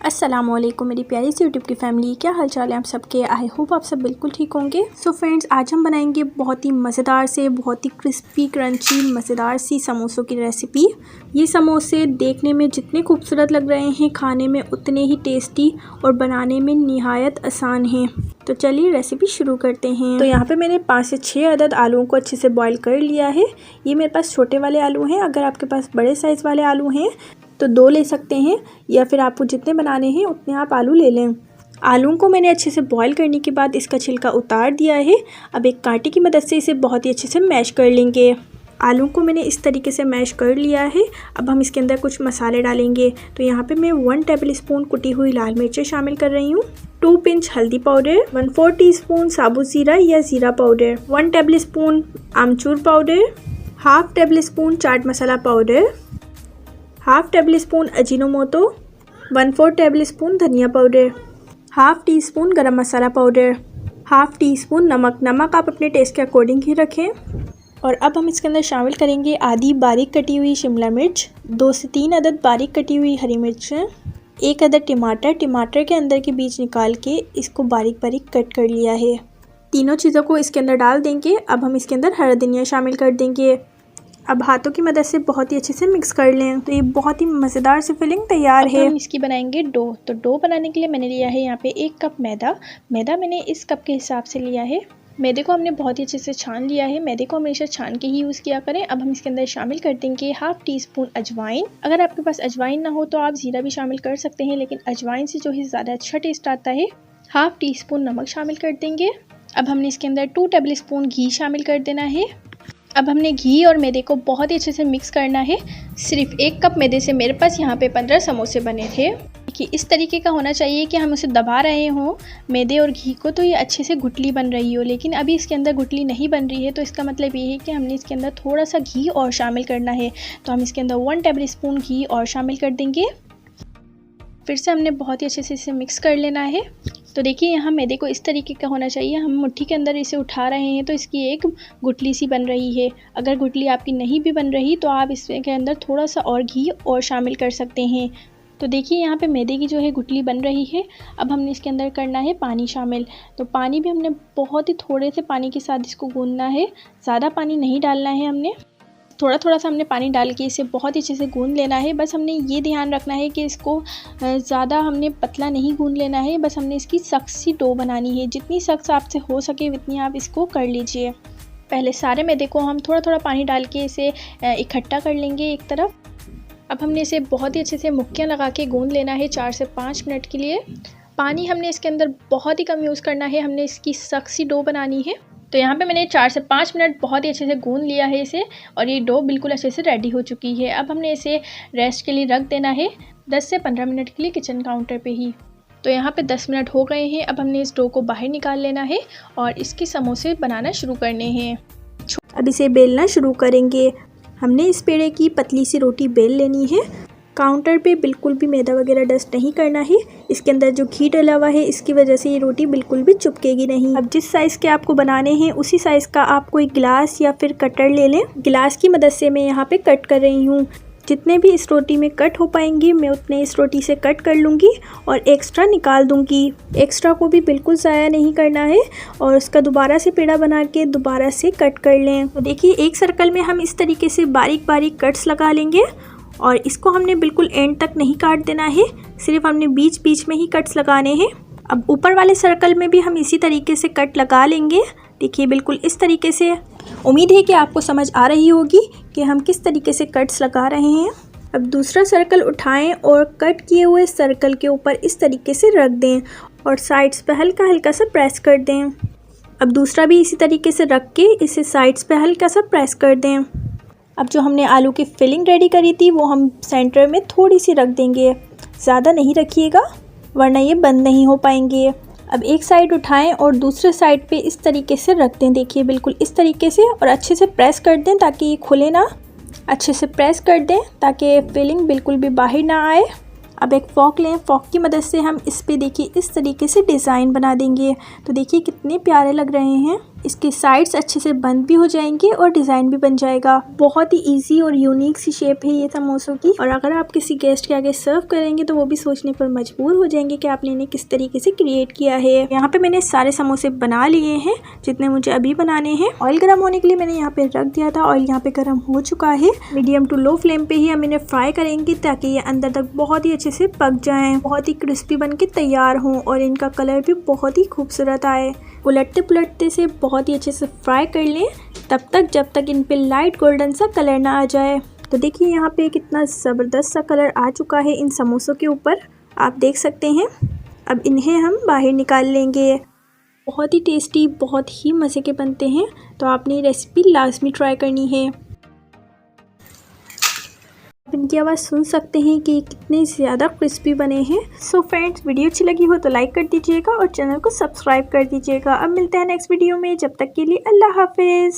अस्सलामुअलैकुम मेरी प्यारी सी यूट्यूब की फैमिली, क्या हाल चाल है आप सबके। आई होप आप सब बिल्कुल ठीक होंगे। सो फ्रेंड्स, आज हम बनाएंगे बहुत ही मज़ेदार से बहुत ही क्रिस्पी क्रंची मज़ेदार सी समोसों की रेसिपी। ये समोसे देखने में जितने खूबसूरत लग रहे हैं, खाने में उतने ही टेस्टी और बनाने में निहायत आसान हैं। तो चलिए रेसिपी शुरू करते हैं। तो यहाँ पे मैंने 5 से 6 अदद आलूओं को अच्छे से बॉईल कर लिया है। ये मेरे पास छोटे वाले आलू हैं। अगर आपके पास बड़े साइज़ वाले आलू हैं तो 2 ले सकते हैं, या फिर आपको जितने बनाने हैं उतने आप आलू ले लें। आलूओं को मैंने अच्छे से बॉईल करने के बाद इसका छिलका उतार दिया है। अब एक कांटे की मदद से इसे बहुत ही अच्छे से मैश कर लेंगे। आलू को मैंने इस तरीके से मैश कर लिया है। अब हम इसके अंदर कुछ मसाले डालेंगे। तो यहाँ पे मैं 1 टेबल स्पून कुटी हुई लाल मिर्चें शामिल कर रही हूँ, 2 पिंच हल्दी पाउडर, 1/4 टीस्पून साबुत ज़ीरा या ज़ीरा पाउडर, 1 टेबल स्पून आमचूर पाउडर, हाफ टेबल स्पून चाट मसाला powder, half tablespoon Ajinomoto, 1/4 tablespoon धनिया पाउडर, हाफ टी स्पून गरम मसाला पाउडर, हाफ टी स्पून नमक। नमक आप अपने टेस्ट के अकॉर्डिंग ही रखें। और अब हम इसके अंदर शामिल करेंगे आधी बारीक कटी हुई शिमला मिर्च, 2 से 3 अदद बारीक कटी हुई हरी मिर्चें, 1 अदद टमाटर। टमाटर के अंदर के बीज निकाल के इसको बारीक बारीक कट कर लिया है। तीनों चीज़ों को इसके अंदर डाल देंगे। अब हम इसके अंदर हरा धनिया शामिल कर देंगे। अब हाथों की मदद से बहुत ही अच्छे से मिक्स कर लें। तो ये बहुत ही मज़ेदार सी फिलिंग तैयार है। हम इसकी बनाएंगे डो। तो डो बनाने के लिए मैंने लिया है यहाँ पे 1 कप मैदा। मैदा मैंने इस कप के हिसाब से लिया है। मैदे को हमने बहुत ही अच्छे से छान लिया है। मैदे को हमेशा छान के ही यूज़ किया करें। अब हम इसके अंदर शामिल कर देंगे हाफ टी स्पून अजवाइन। अगर आपके पास अजवाइन ना हो तो आप ज़ीरा भी शामिल कर सकते हैं, लेकिन अजवाइन से जो है ज़्यादा अच्छा टेस्ट आता है। हाफ टी स्पून नमक शामिल कर देंगे। अब हमने इसके अंदर 2 टेबल स्पून घी शामिल कर देना है। अब हमने घी और मैदे को बहुत ही अच्छे से मिक्स करना है। सिर्फ 1 कप मैदे से मेरे पास यहाँ पे 15 समोसे बने थे। कि इस तरीके का होना चाहिए कि हम उसे दबा रहे हों मैदे और घी को, तो ये अच्छे से गुठली बन रही हो। लेकिन अभी इसके अंदर गुठली नहीं बन रही है, तो इसका मतलब ये है कि हमने इसके अंदर थोड़ा सा घी और शामिल करना है। तो हम इसके अंदर 1 टेबल स्पून घी और शामिल कर देंगे। फिर से हमने बहुत ही अच्छे से इसे मिक्स कर लेना है। तो देखिए यहाँ मैदे को इस तरीके का होना चाहिए। हम मुट्ठी के अंदर इसे उठा रहे हैं तो इसकी एक गुठली सी बन रही है। अगर गुठली आपकी नहीं भी बन रही तो आप इसके अंदर थोड़ा सा और घी और शामिल कर सकते हैं। तो देखिए यहाँ पे मैदे की जो है गुठली बन रही है। अब हमने इसके अंदर करना है पानी शामिल। तो पानी भी हमने बहुत ही थोड़े से पानी के साथ इसको गूंदना है, ज़्यादा पानी नहीं डालना है। हमने थोड़ा थोड़ा सा हमने पानी डाल के इसे बहुत ही अच्छे से गूंद लेना है। बस हमने ये ध्यान रखना है कि इसको ज़्यादा हमने पतला नहीं गूंद लेना है। बस हमने इसकी सख्त सी डो बनानी है। जितनी सख्त आपसे हो सके उतनी आप इसको कर लीजिए। पहले सारे मैदे को हम थोड़ा थोड़ा पानी डाल के इसे इकट्ठा कर लेंगे एक तरफ। अब हमने इसे बहुत ही अच्छे से मुक्कियाँ लगा के गूंद लेना है 4 से 5 मिनट के लिए। पानी हमने इसके अंदर बहुत ही कम यूज़ करना है। हमने इसकी सख्त सी डो बनानी है। तो यहाँ पे मैंने 4 से 5 मिनट बहुत ही अच्छे से गूंद लिया है इसे, और ये डो बिल्कुल अच्छे से रेडी हो चुकी है। अब हमने इसे रेस्ट के लिए रख देना है 10 से 15 मिनट के लिए किचन काउंटर पे ही। तो यहाँ पे 10 मिनट हो गए हैं। अब हमने इस डो को बाहर निकाल लेना है और इसके समोसे बनाना शुरू करने हैं। अब इसे बेलना शुरू करेंगे। हमने इस पेड़े की पतली सी रोटी बेल लेनी है। काउंटर पे बिल्कुल भी मैदा वगैरह डस्ट नहीं करना है। इसके अंदर जो घी डला हुआ है इसकी वजह से ये रोटी बिल्कुल भी चिपकेगी नहीं। अब जिस साइज़ के आपको बनाने हैं उसी साइज़ का आप कोई गिलास या फिर कटर ले लें। गिलास की मदद से मैं यहाँ पे कट कर रही हूँ। जितने भी इस रोटी में कट हो पाएंगी मैं उतने इस रोटी से कट कर लूँगी और एक्स्ट्रा निकाल दूँगी। एक्स्ट्रा को भी बिल्कुल ज़ाया नहीं करना है और उसका दोबारा से पेड़ा बना के दोबारा से कट कर लें। तो देखिए एक सर्कल में हम इस तरीके से बारीक बारीक कट्स लगा लेंगे और इसको हमने बिल्कुल एंड तक नहीं काट देना है, सिर्फ हमने बीच बीच में ही कट्स लगाने हैं। अब ऊपर वाले सर्कल में भी हम इसी तरीके से कट लगा लेंगे। देखिए बिल्कुल इस तरीके से। उम्मीद है कि आपको समझ आ रही होगी कि हम किस तरीके से कट्स लगा रहे हैं। अब दूसरा सर्कल उठाएं और कट किए हुए सर्कल के ऊपर इस तरीके से रख दें और साइड्स पे हल्का हल्का सा प्रेस कर दें। अब दूसरा भी इसी तरीके से रख के इसे साइड्स पे हल्का सा प्रेस कर दें। अब जो हमने आलू की फिलिंग रेडी करी थी वो हम सेंटर में थोड़ी सी रख देंगे, ज़्यादा नहीं रखिएगा वरना ये बंद नहीं हो पाएंगे। अब एक साइड उठाएं और दूसरे साइड पे इस तरीके से रख दें। देखिए बिल्कुल इस तरीके से, और अच्छे से प्रेस कर दें ताकि ये खुले ना। अच्छे से प्रेस कर दें ताकि फिलिंग बिल्कुल भी बाहर ना आए। अब एक फॉक लें। फॉक की मदद से हम इस पे देखिए इस तरीके से डिज़ाइन बना देंगे। तो देखिए कितने प्यारे लग रहे हैं। इसके साइड्स अच्छे से बंद भी हो जाएंगे और डिज़ाइन भी बन जाएगा। बहुत ही इजी और यूनिक सी शेप है ये समोसों की, और अगर आप किसी गेस्ट के आगे सर्व करेंगे तो वो भी सोचने पर मजबूर हो जाएंगे कि आपने इन्हें किस तरीके से क्रिएट किया है। यहाँ पे मैंने सारे समोसे बना लिए हैं जितने मुझे अभी बनाने हैं। ऑयल गर्म होने के लिए मैंने यहाँ पे रख दिया था। ऑयल यहाँ पे गर्म हो चुका है। मीडियम टू लो फ्लेम पे ही हम इन्हें फ्राई करेंगे ताकि ये अंदर तक बहुत ही अच्छे से पक जाएं, बहुत ही क्रिस्पी बन के तैयार हों और इनका कलर भी बहुत ही खूबसूरत आए। उलटते पुलटते से बहुत ही अच्छे से फ्राई कर लें तब तक जब तक इन पे लाइट गोल्डन सा कलर ना आ जाए। तो देखिए यहाँ पे कितना ज़बरदस्त सा कलर आ चुका है इन समोसों के ऊपर, आप देख सकते हैं। अब इन्हें हम बाहर निकाल लेंगे। बहुत ही टेस्टी, बहुत ही मज़े के बनते हैं, तो आपने ये रेसिपी लाजमी ट्राई करनी है। आप इनकी आवाज़ सुन सकते हैं कि कितने ज़्यादा क्रिस्पी बने हैं। सो फ्रेंड्स, वीडियो अच्छी लगी हो तो लाइक कर दीजिएगा और चैनल को सब्सक्राइब कर दीजिएगा। अब मिलते हैं नेक्स्ट वीडियो में, जब तक के लिए अल्लाह हाफिज़।